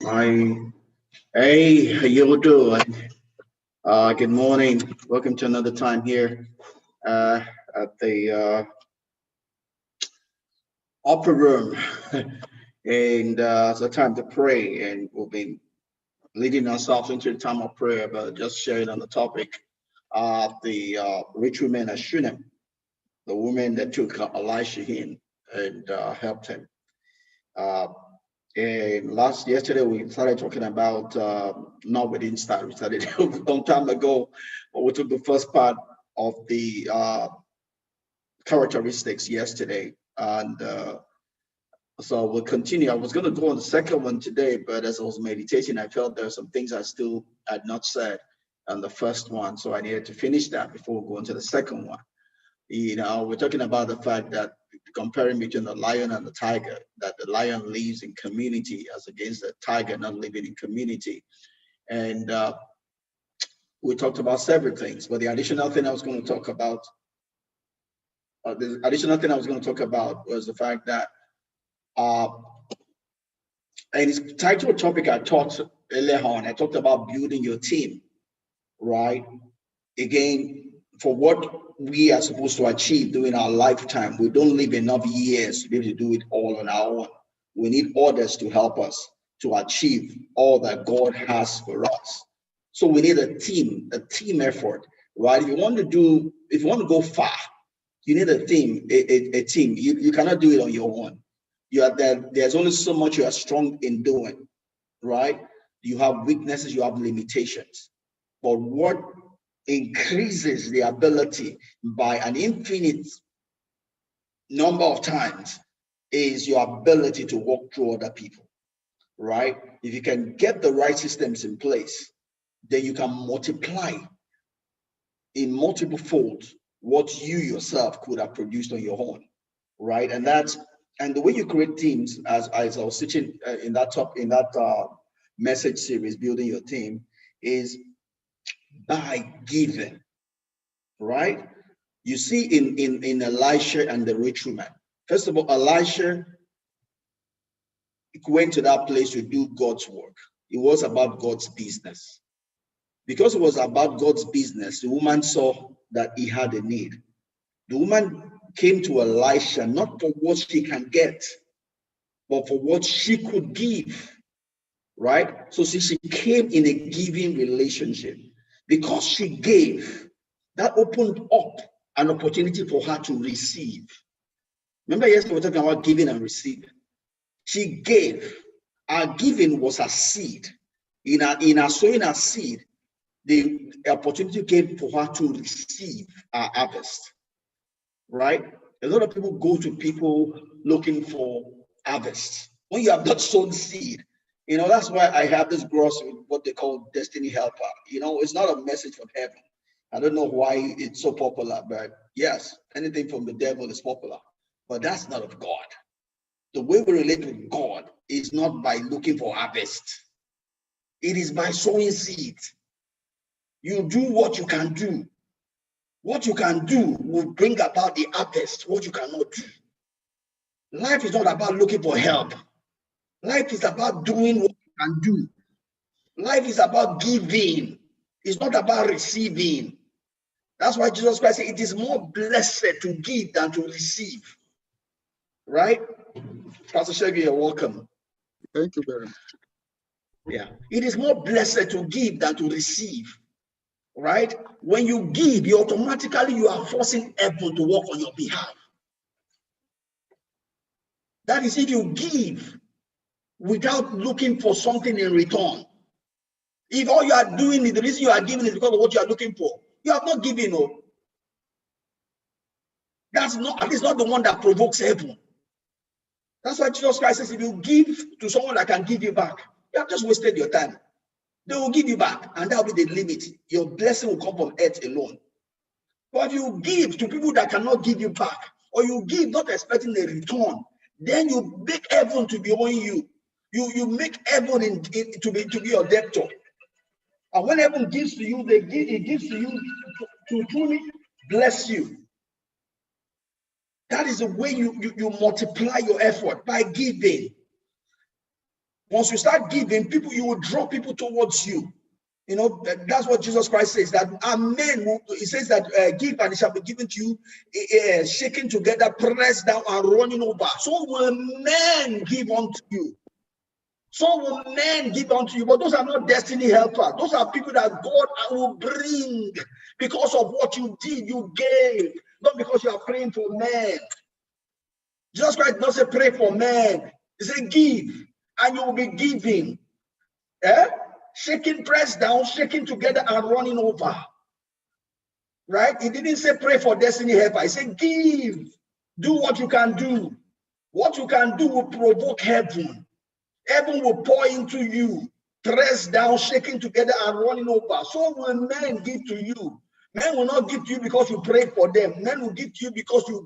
Hi. Hey, how you doing? Good morning. Welcome to another time here uh, at the upper room. And it's a time to pray, and we'll be leading ourselves into the time of prayer, but just sharing on the topic of the rich woman at Shunem, the woman that took Elisha in and helped him. Uh, And yesterday we started talking about no, we didn't start. We started a long time ago, but we took the first part of the characteristics yesterday, and so we'll continue. I was going to go on the second one today, but as I was meditating, I felt there are some things I still had not said on the first one, so I needed to finish that before we go into the second one. We're talking about the fact that comparing between the lion and the tiger, that the lion lives in community as against the tiger not living in community. And we talked about several things, but the additional thing I was going to talk about, was the fact that, and it's tied to a topic I talked earlier on. I talked about building your team, right? Again, for what we are supposed to achieve during our lifetime, we don't live enough years to be able to do it all on our own. We need others to help us to achieve all that God has for us. So we need a team effort, right? If you want to go far, you need a team, a team. You cannot do it on your own. There's only so much you are strong in doing, right? You have weaknesses, you have limitations. But what increases the ability by an infinite number of times is your ability to walk through other people, right? If you can get the right systems in place, then you can multiply in multiple folds what you yourself could have produced on your own, right? And the way you create teams, as I was teaching in that message series, building your team, is by giving, right? You see in Elisha and the rich woman. First of all, Elisha went to that place to do God's work. It was about God's business. Because it was about God's business, the woman saw that he had a need. The woman came to Elisha not for what she can get, but for what she could give, right? So she came in a giving relationship. Because she gave, that opened up an opportunity for her to receive. Remember yesterday we were talking about giving and receiving. She gave. Our giving was a seed. In her sowing a seed, the opportunity came for her to receive our harvest. Right? A lot of people go to people looking for harvest. When you have not sown seed, that's why I have this gross with what they call destiny helper. It's not a message from heaven. I don't know why it's so popular, but yes, anything from the devil is popular. But that's not of God. The way we relate with God is not by looking for harvest. It is by sowing seed. You do what you can do. What you can do will bring about the harvest, what you cannot do. Life is not about looking for help. Life is about doing what you can do. Life is about giving. It's not about receiving. That's why Jesus Christ said it is more blessed to give than to receive. Right? Pastor Shaggy, you're welcome. Thank you very much. Yeah. It is more blessed to give than to receive. Right? When you give, you are forcing heaven to work on your behalf. That is if you give without looking for something in return. If all you are doing is the reason you are giving is because of what you are looking for, you have not given. No. That's not the one that provokes heaven. That's why Jesus Christ says, if you give to someone that can give you back, you have just wasted your time. They will give you back, and that will be the limit. Your blessing will come from earth alone. But if you give to people that cannot give you back, or you give not expecting a return, then you make heaven to be owing you. You make heaven to be your debtor. And when heaven gives to you, it gives to you to truly bless you. That is the way you multiply your effort, by giving. Once you start giving, people, you will draw people towards you. You know, that's what Jesus Christ says, that men, he says that give and it shall be given to you, shaken together, pressed down and running over. So will men give unto you. So will men give unto you. But those are not destiny helpers. Those are people that God will bring because of what you did, you gave, not because you are praying for men. Jesus Christ doesn't pray for men. He said, give, and you will be giving. Shaking, pressed down, shaking together, and running over. Right? He didn't say pray for destiny helper. He said give. Do what you can do. What you can do will provoke heaven. Heaven will pour into you. Pressed down, shaking together, and running over. So will men give to you. Men will not give to you because you prayed for them. Men will give to you because you